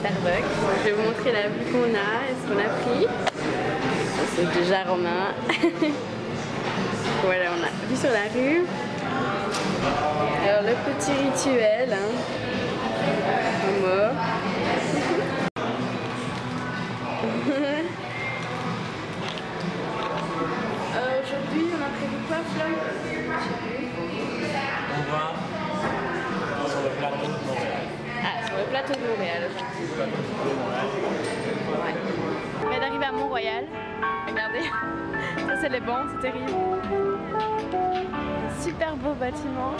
Starbucks. Je vais vous montrer la vue qu'on a et ce qu'on a pris. Ça c'est déjà Romain. Voilà, on a vue sur la rue. Alors le petit rituel, hein. Momo. Aujourd'hui on a prévu quoi, Flo? On va sur le plateau de Montréal. Ah, sur le plateau de Montréal. Ouais. On vient d'arriver à Mont-Royal. Regardez, ça c'est les bancs, c'est terrible. Un super beau bâtiment.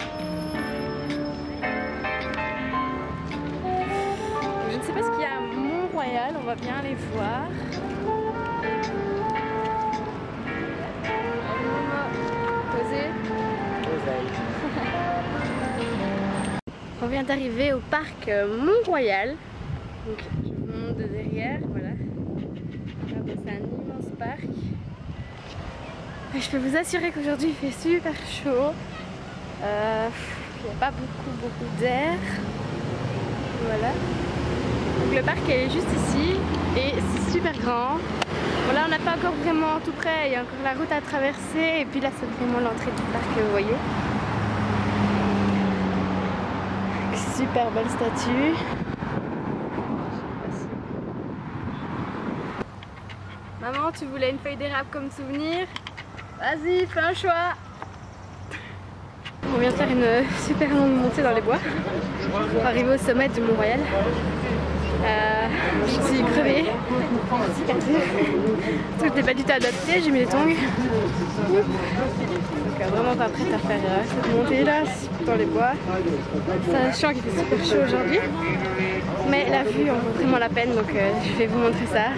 Je ne sais pas ce qu'il y a à Mont-Royal, on va bien aller voir. Posez. On vient d'arriver au parc Mont-Royal. Donc je vous montre de derrière, voilà. C'est un immense parc. Et je peux vous assurer qu'aujourd'hui il fait super chaud. Il n'y a pas beaucoup d'air. Voilà. Donc le parc est juste ici et c'est super grand. Bon, là on n'a pas encore vraiment tout près, il y a encore la route à traverser et puis là c'est vraiment l'entrée du parc, vous voyez. Super belle statue. Maman, tu voulais une feuille d'érable comme souvenir? Vas-y, fais un choix. On vient de faire une super longue montée dans les bois pour arriver au sommet du Mont-Royal. Je suis crevée. Je n'étais pas du tout adaptée, j'ai mis des tongs. Donc vraiment pas prête à faire cette montée là dans les bois. Sachant qu'il fait super chaud aujourd'hui. Mais la vue en vaut vraiment la peine, donc je vais vous montrer ça.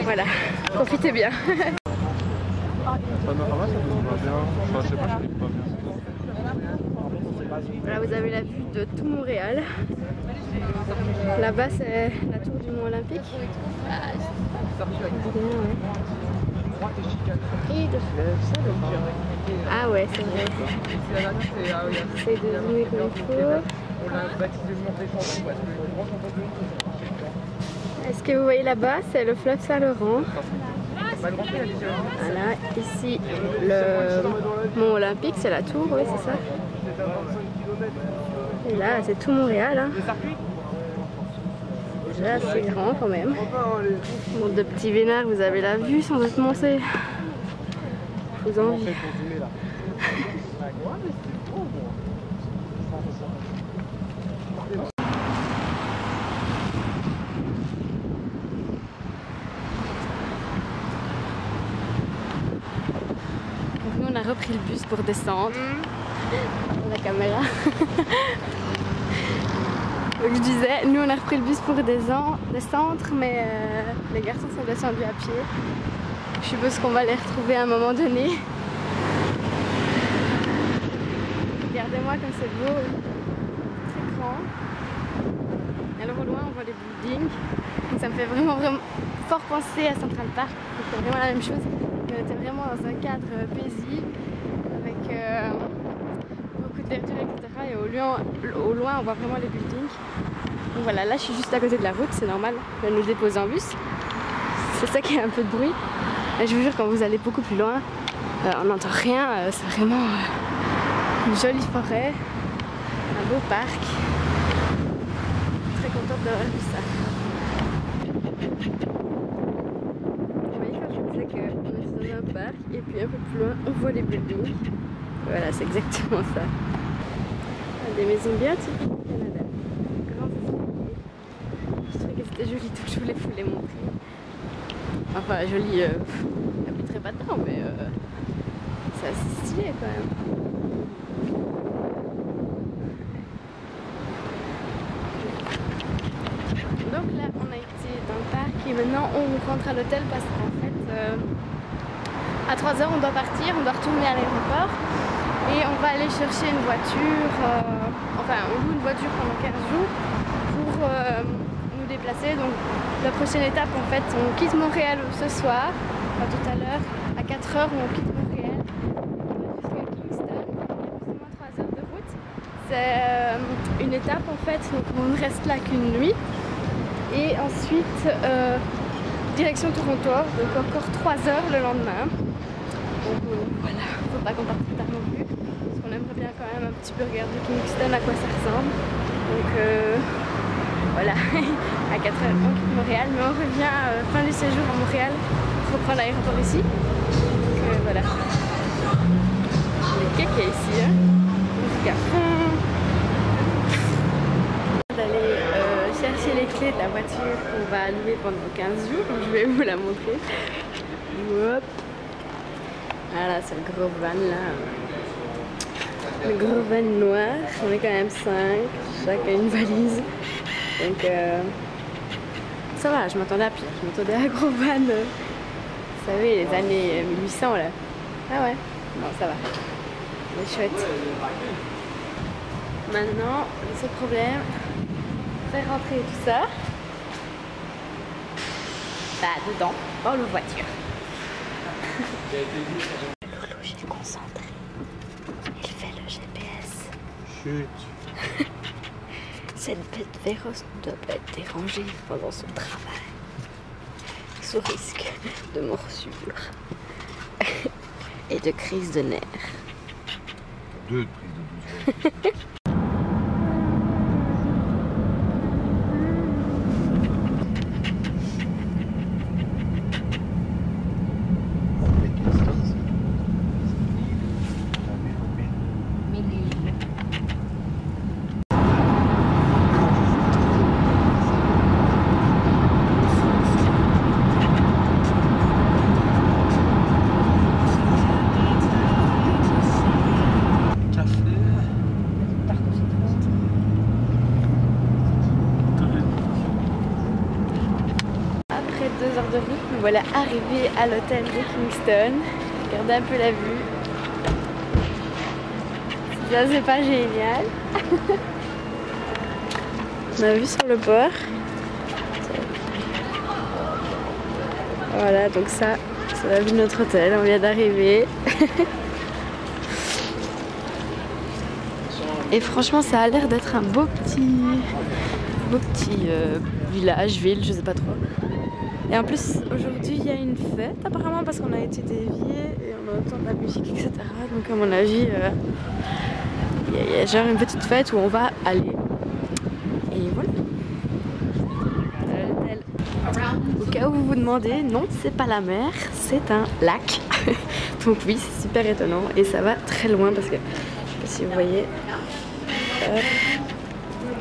Voilà, profitez bien. Voilà, vous avez la vue de tout Montréal. Là-bas c'est la tour du Mont Olympique. Ah ouais, c'est vrai. C'est devenu comme il faut. Est-ce que vous voyez là-bas, c'est le fleuve Saint-Laurent. Voilà, ici le Mont Olympique, c'est la tour, oui c'est ça. Et là, c'est tout Montréal. Hein. Déjà assez grand quand même. Bon, de petits vénards, vous avez la vue sans doute monter. Je vous envie. Nous on a repris le bus pour descendre. La caméra. Donc je disais, nous on a repris le bus pour descendre, mais les garçons sont descendus à pied. Je suppose qu'on va les retrouver à un moment donné. Regardez-moi comme c'est beau, très grand. Et alors au loin on voit les buildings. Donc ça me fait vraiment fort penser à Central Park. C'est vraiment la même chose. On était vraiment dans un cadre paisible avec beaucoup de verdure, etc. Et au loin on voit vraiment les buildings. Donc voilà, là je suis juste à côté de la route, c'est normal de nous déposer en bus. C'est ça qui a un peu de bruit. Et je vous jure, quand vous allez beaucoup plus loin, on n'entend rien, c'est vraiment une jolie forêt, un beau parc. Très contente d'avoir vu ça. Vous voyez, quand je vous disais qu'on est dans un parc et puis un peu plus loin on voit les buildings. Voilà, c'est exactement ça. Des maisons bien typiques du Canada. Grandes escaliers. Je trouvais que c'était joli, donc je voulais vous les montrer. Enfin, joli, j'habiterai pas dedans, mais c'est assez stylé quand même. Donc là, on a été dans le parc et maintenant on rentre à l'hôtel parce qu'en fait, à 3h on doit partir, on doit retourner à l'aéroport et on va aller chercher une voiture, enfin on loue une voiture pendant 15 jours pour nous déplacer. Donc la prochaine étape, en fait, on quitte Montréal ce soir, enfin, tout à l'heure, à 4h on quitte Montréal, on va jusqu'à Kingston, il y a plus ou moins 3 heures de route. C'est une étape en fait, donc on ne reste là qu'une nuit. Et ensuite, direction Toronto, donc encore 3 heures le lendemain. Donc voilà, faut pas qu'on parte trop tard non plus. Parce qu'on aimerait bien quand même un petit peu regarder Kingston, à quoi ça ressemble. Donc voilà, à 4 heures on quitte Montréal, mais on revient fin du séjour à Montréal pour prendre l'aéroport ici. Donc voilà. Les kékés ici, hein. Musique à fond. D'aller chercher les clés de la voiture qu'on va louer pendant 15 jours. Je vais vous la montrer. Hop. Voilà, c'est le gros van là. Le gros van noir. On est quand même 5. Chacun une valise. Donc ça va, je m'attendais à pire. Je m'attendais à un gros van. Vous savez, les années 1800 là. Ah ouais. Non, ça va. C'est chouette. Maintenant, le seul problème, faire rentrer tout ça dedans, dans la voiture. Loulou, il est concentré. Il fait le GPS. Chut. Cette bête féroce ne doit pas être dérangée pendant son travail. Sous risque de morsure et de crise de nerfs. 2 prises de 12 volts. Après 2 heures de route, nous voilà arrivés à l'hôtel de Kingston. Regardez un peu la vue. Ça, c'est pas génial. On a vu sur le port. Voilà, donc ça, c'est la vue de notre hôtel. On vient d'arriver. Et franchement, ça a l'air d'être un beau petit village, ville, je sais pas trop. Et en plus, aujourd'hui, il y a une fête apparemment parce qu'on a été déviés et on entend de la musique, etc. Donc à mon avis, il y a genre une petite fête où on va aller. Et voilà. L'hôtel. Au cas où vous vous demandez, non, c'est pas la mer, c'est un lac. Donc oui, c'est super étonnant et ça va très loin parce que, je sais pas si vous voyez,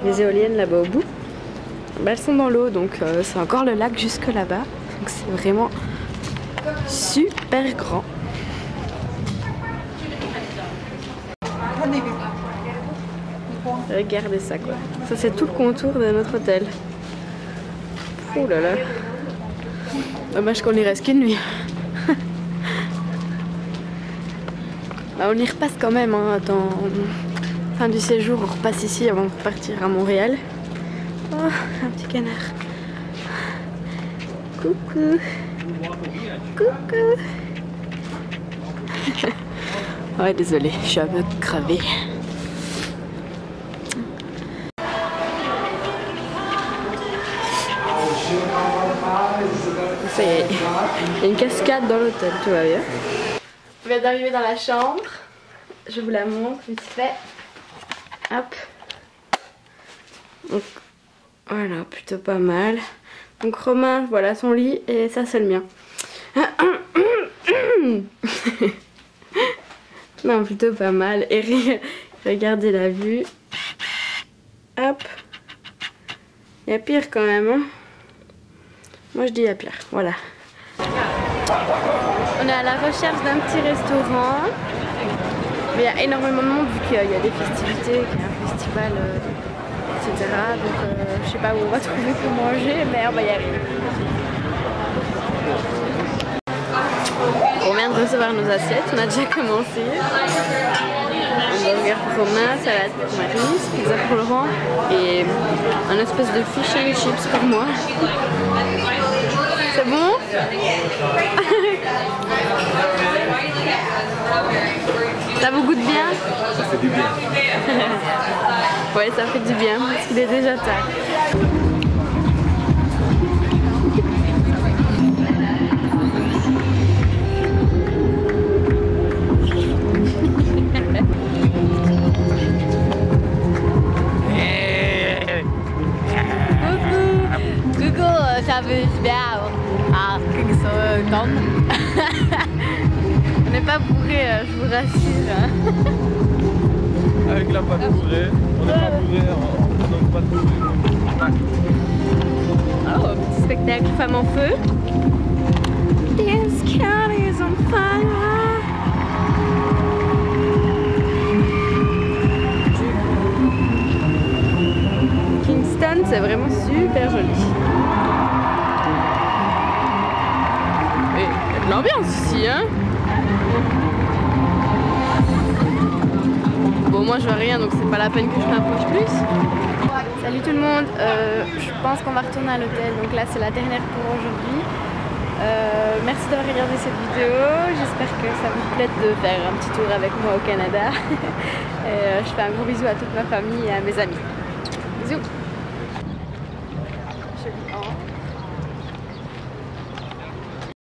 les éoliennes là-bas au bout. Bah, elles sont dans l'eau, donc c'est encore le lac jusque là-bas. Donc c'est vraiment super grand. Regardez ça quoi. Ça c'est tout le contour de notre hôtel. Oh là là. Dommage qu'on y reste qu'une nuit. Bah, on y repasse quand même, hein. Attends, fin du séjour, on repasse ici avant de partir à Montréal. Oh, un petit canard. Coucou. Coucou. Ouais, désolée, je suis un peu crevée. Ça y est, il y a une cascade dans l'hôtel, tout va bien. On vient d'arriver dans la chambre. Je vous la montre vite fait. Hop. Donc, voilà, plutôt pas mal. Donc Romain, voilà son lit et ça c'est le mien. Non, plutôt pas mal. Et regardez la vue. Hop. Il y a pire quand même, hein. Moi je dis il y a pire, voilà. On est à la recherche d'un petit restaurant. Mais il y a énormément de monde vu qu'il y a des festivités, qu'il y a un festival, etc. Donc je sais pas où on va trouver pour manger, mais on va y arriver. On vient de recevoir nos assiettes, on a déjà commencé. Hamburger pour Romain, salade pour Marie, pizza pour Laurent et un espèce de fish and chips pour moi. C'est bon? Ça vous goûte bien? Ça fait du bien. Ouais, ça fait du bien parce qu'il est déjà tard. On n'est pas bourré, je vous rassure. Avec la pâte bourrée, on n'est pas bourré, on donne pas de bourrée. Oh, petit spectacle femme en feu. This county is on fire. Kingston, c'est vraiment super joli. Et il y a de l'ambiance ici, hein. Bon, moi je vois rien, donc c'est pas la peine que je m'approche plus. Salut tout le monde, je pense qu'on va retourner à l'hôtel, donc là c'est la dernière pour aujourd'hui. Merci d'avoir regardé cette vidéo, j'espère que ça vous plaît de faire un petit tour avec moi au Canada. Je fais un gros bisou à toute ma famille et à mes amis. Bisous.